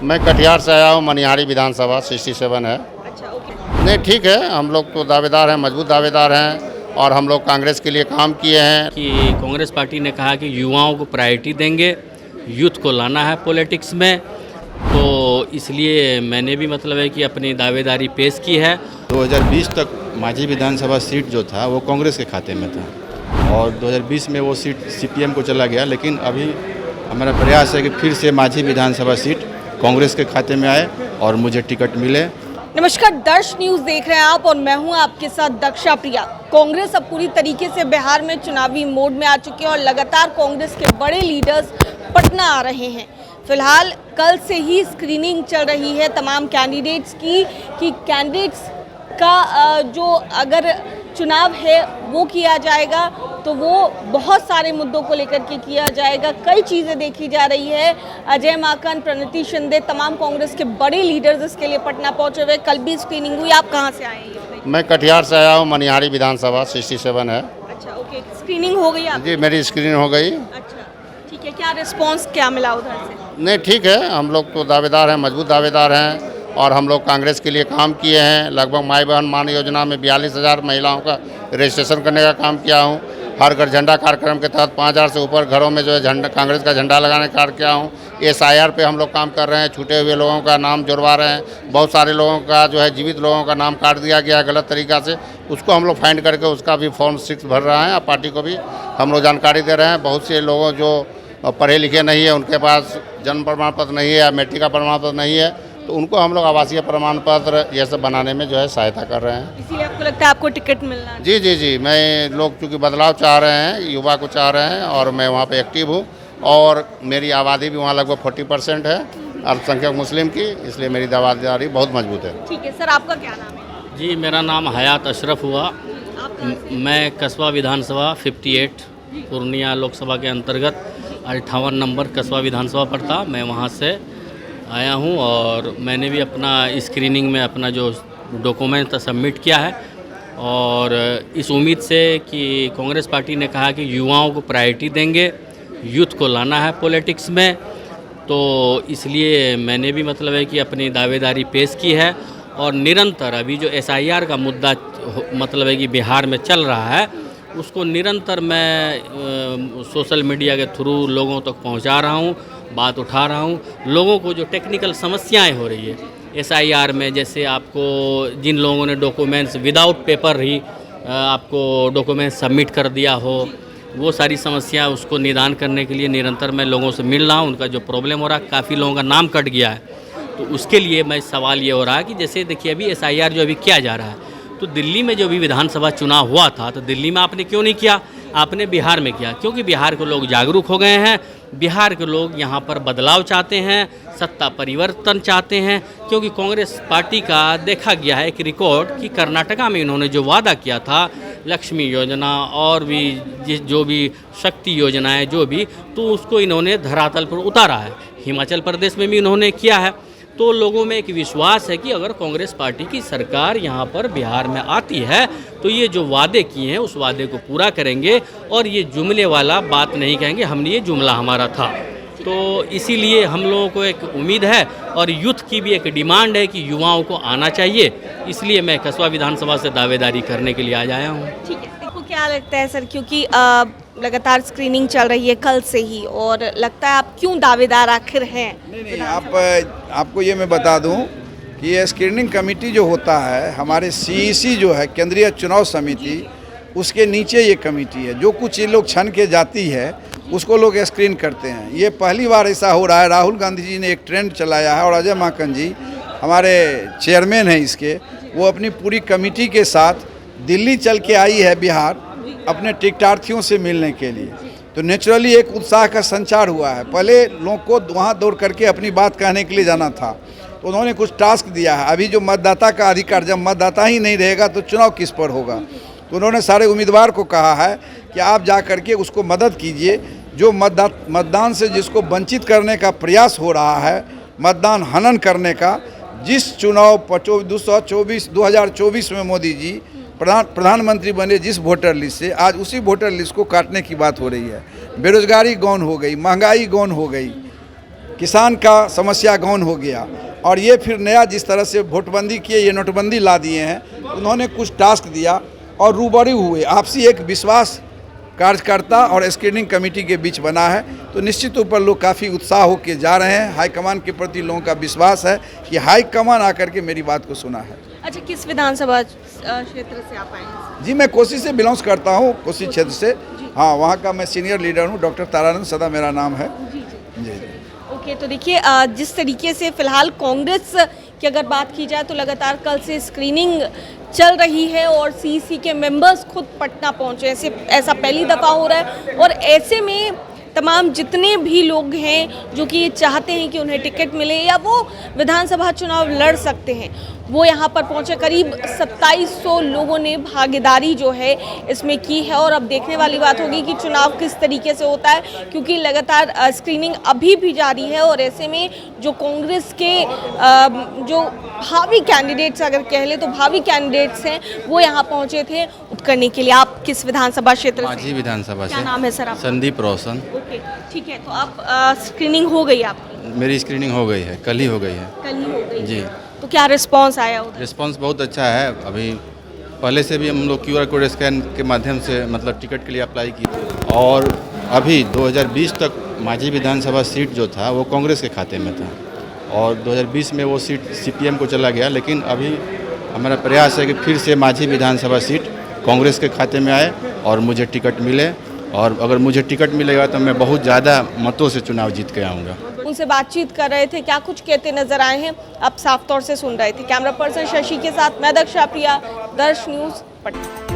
मैं कटिहार से आया हूँ। मनिहारी विधानसभा 67 है। अच्छा, ओके। नहीं, ठीक है। हम लोग तो दावेदार हैं, मजबूत दावेदार हैं और हम लोग कांग्रेस के लिए काम किए हैं। कि कांग्रेस पार्टी ने कहा कि युवाओं को प्रायोरिटी देंगे, यूथ को लाना है पॉलिटिक्स में, तो इसलिए मैंने भी मतलब है कि अपनी दावेदारी पेश की है। 2020 तक माझी विधानसभा सीट जो था वो कांग्रेस के खाते में था और 2020 में वो सीट सीपीएम को चला गया, लेकिन अभी हमारा प्रयास है कि फिर से माझी विधानसभा सीट कांग्रेस के खाते में आए और मुझे टिकट मिले। नमस्कार, दर्श न्यूज देख रहे हैं आप और मैं हूं आपके साथ दक्षा प्रिया। कांग्रेस अब पूरी तरीके से बिहार में चुनावी मोड में आ चुकी है और लगातार कांग्रेस के बड़े लीडर्स पटना आ रहे हैं। फिलहाल कल से ही स्क्रीनिंग चल रही है तमाम कैंडिडेट्स की कि कैंडिडेट्स का जो अगर चुनाव है वो किया जाएगा तो वो बहुत सारे मुद्दों को लेकर के किया जाएगा। कई चीज़ें देखी जा रही है। अजय माकन, प्रणति शिंदे, तमाम कांग्रेस के बड़े लीडर्स इसके लिए पटना पहुंचे हुए। कल भी स्क्रीनिंग हुई। आप कहां से आए हैं? मैं कटिहार से आया हूँ। मनिहारी विधानसभा 67 है। अच्छा, ओके। स्क्रीनिंग हो गई आपकी? जी, मेरी स्क्रीनिंग हो गई। अच्छा, ठीक है। क्या रिस्पॉन्स क्या मिला उधर से? नहीं, ठीक है। हम लोग तो दावेदार हैं, मजबूत दावेदार हैं और हम लोग कांग्रेस के लिए काम किए हैं। लगभग माई बहन मान योजना में 42,000 महिलाओं का रजिस्ट्रेशन करने का काम किया हूँ। हर घर झंडा कार्यक्रम के तहत 5,000 से ऊपर घरों में जो है झंडा, कांग्रेस का झंडा लगाने का कार्य किया हूँ। SIR पे हम लोग काम कर रहे हैं। छूटे हुए लोगों का नाम जुड़वा रहे हैं। बहुत सारे लोगों का जो है जीवित लोगों का नाम काट दिया गया है गलत तरीक़ा से, उसको हम लोग फाइंड करके उसका भी फॉर्म 6 भर रहे हैं। पार्टी को भी हम लोग जानकारी दे रहे हैं। बहुत से लोगों जो पढ़े लिखे नहीं है, उनके पास जन्म प्रमाण पत्र नहीं है या मैट्रिक का प्रमाण पत्र नहीं है, तो उनको हम लोग आवासीय प्रमाण पत्र ये सब बनाने में जो है सहायता कर रहे हैं। इसीलिए आपको लगता है आपको टिकट मिलना है? जी जी जी, मैं लोग चूँकि बदलाव चाह रहे हैं, युवा को चाह रहे हैं और मैं वहाँ पे एक्टिव हूँ और मेरी आबादी भी वहाँ लगभग 40% है अल्पसंख्यक मुस्लिम की, इसलिए मेरी दावेदारी बहुत मजबूत है। ठीक है सर, आपका क्या नाम है? जी, मेरा नाम हयात अशरफ हुआ। मैं कस्बा विधानसभा 58 पूर्णिया लोकसभा के अंतर्गत 58 नंबर कस्बा विधानसभा पड़ता, मैं वहाँ से आया हूँ और मैंने भी अपना स्क्रीनिंग में अपना जो डॉक्यूमेंट सबमिट किया है और इस उम्मीद से कि कांग्रेस पार्टी ने कहा कि युवाओं को प्रायोरिटी देंगे, यूथ को लाना है पॉलिटिक्स में, तो इसलिए मैंने भी मतलब है कि अपनी दावेदारी पेश की है और निरंतर अभी जो SIR का मुद्दा मतलब है कि बिहार में चल रहा है उसको निरंतर मैं सोशल मीडिया के थ्रू लोगों तक पहुंचा रहा हूं, बात उठा रहा हूं। लोगों को जो टेक्निकल समस्याएं हो रही है SIR में, जैसे आपको जिन लोगों ने डॉक्यूमेंट्स विदाउट पेपर ही आपको डॉक्यूमेंट सबमिट कर दिया हो, वो सारी समस्या उसको निदान करने के लिए निरंतर मैं लोगों से मिल रहा हूँ। उनका जो प्रॉब्लम हो रहा है, काफ़ी लोगों का नाम कट गया है, तो उसके लिए मैं सवाल ये हो रहा है कि जैसे देखिए अभी SIR जो अभी किया जा रहा है, तो दिल्ली में जो भी विधानसभा चुनाव हुआ था तो दिल्ली में आपने क्यों नहीं किया, आपने बिहार में किया? क्योंकि बिहार के लोग जागरूक हो गए हैं। बिहार के लोग यहाँ पर बदलाव चाहते हैं, सत्ता परिवर्तन चाहते हैं, क्योंकि कांग्रेस पार्टी का देखा गया है एक रिकॉर्ड कि कर्नाटका में इन्होंने जो वादा किया था, लक्ष्मी योजना और भी जो भी शक्ति योजनाएं जो भी, तो उसको इन्होंने धरातल पर उतारा है। हिमाचल प्रदेश में भी इन्होंने किया है। तो लोगों में एक विश्वास है कि अगर कांग्रेस पार्टी की सरकार यहाँ पर बिहार में आती है तो ये जो वादे किए हैं उस वादे को पूरा करेंगे और ये जुमले वाला बात नहीं कहेंगे, हमने ये जुमला हमारा था। तो इसीलिए हम लोगों को एक उम्मीद है और यूथ की भी एक डिमांड है कि युवाओं को आना चाहिए, इसलिए मैं कस्बा विधानसभा से दावेदारी करने के लिए आज आया हूँ। ठीक है, आपको क्या लगता है सर, क्योंकि लगातार स्क्रीनिंग चल रही है कल से ही, और लगता है आप क्यों दावेदार आखिर हैं? नहीं, आपको ये मैं बता दूं कि ये स्क्रीनिंग कमेटी जो होता है, हमारे CEC जो है केंद्रीय चुनाव समिति, उसके नीचे ये कमेटी है। जो कुछ ये लोग छन के जाती है उसको लोग स्क्रीन करते हैं। ये पहली बार ऐसा हो रहा है। राहुल गांधी जी ने एक ट्रेंड चलाया है और अजय माकन जी हमारे चेयरमैन हैं इसके, वो अपनी पूरी कमेटी के साथ दिल्ली चल के आई है बिहार अपने टिकटार्थियों से मिलने के लिए। तो नेचुरली एक उत्साह का संचार हुआ है। पहले लोगों को वहाँ दौड़ करके अपनी बात कहने के लिए जाना था, तो उन्होंने कुछ टास्क दिया है। अभी जो मतदाता का अधिकार, जब मतदाता ही नहीं रहेगा तो चुनाव किस पर होगा, तो उन्होंने सारे उम्मीदवार को कहा है कि आप जा करके उसको मदद कीजिए। जो मतदान से जिसको वंचित करने का प्रयास हो रहा है, मतदान हनन करने का, जिस चुनाव 2024 में मोदी जी प्रधानमंत्री बने जिस वोटर लिस्ट से, आज उसी वोटर लिस्ट को काटने की बात हो रही है। बेरोजगारी गौन हो गई, महंगाई गौन हो गई, किसान का समस्या गौन हो गया। और ये फिर नया जिस तरह से वोटबंदी किए, ये नोटबंदी ला दिए हैं, उन्होंने कुछ टास्क दिया और रूबरू हुए। आपसी एक विश्वास कार्यकर्ता और स्क्रीनिंग कमेटी के बीच बना है, तो निश्चित ऊपर लोग काफ़ी उत्साह होकर जा रहे हैं। हाईकमान के प्रति लोगों का विश्वास है कि हाईकमान आकर के मेरी बात को सुना है। अच्छा, किस विधानसभा क्षेत्र से आप आए हैं? जी, मैं कोसी से बिलोंग्स करता हूँ, कोसी क्षेत्र से। हाँ, वहाँ का मैं सीनियर लीडर हूँ, डॉक्टर तारानंद सदा मेरा नाम है। जी। ओके, तो देखिए जिस तरीके से फिलहाल कांग्रेस की अगर बात की जाए तो लगातार कल से स्क्रीनिंग चल रही है और सीईसी के मेंबर्स खुद पटना पहुंचे, ऐसा पहली दफ़ा हो रहा है। और ऐसे में तमाम जितने भी लोग हैं जो कि ये चाहते हैं कि उन्हें टिकट मिले या वो विधानसभा चुनाव लड़ सकते हैं, वो यहाँ पर पहुँचे। करीब 2700 लोगों ने भागीदारी जो है इसमें की है। और अब देखने वाली बात होगी कि चुनाव किस तरीके से होता है, क्योंकि लगातार स्क्रीनिंग अभी भी जारी है। और ऐसे में जो कांग्रेस के जो भावी कैंडिडेट्स, अगर कह ले तो भावी कैंडिडेट्स हैं, वो यहाँ पहुँचे थे वोट करने के लिए। आप किस विधानसभा क्षेत्र से? माझी विधानसभा क्या से। नाम है सर आपका? संदीप रोशन। ओके, ठीक है। तो आप स्क्रीनिंग हो गई आपकी? मेरी स्क्रीनिंग हो गई है, कल ही हो गई है। कल ही हो गई? जी। तो क्या रिस्पांस आया उधर? रिस्पांस बहुत अच्छा है। अभी पहले से भी हम लोग QR कोड स्कैन के माध्यम से मतलब टिकट के लिए अप्लाई की थी। और अभी 2020 तक माझी विधानसभा सीट जो था वो कांग्रेस के खाते में था, और 2020 में वो सीट CPM को चला गया। लेकिन अभी हमारा प्रयास है कि फिर से माझी विधानसभा सीट कांग्रेस के खाते में आए और मुझे टिकट मिले। और अगर मुझे टिकट मिलेगा तो मैं बहुत ज़्यादा मतों से चुनाव जीत के आऊँगा। उनसे बातचीत कर रहे थे, क्या कुछ कहते नजर आए हैं आप साफ तौर से सुन रहे थे। कैमरा पर्सन शशि के साथ मैं दक्षा प्रिया, दर्श न्यूज़, पटना।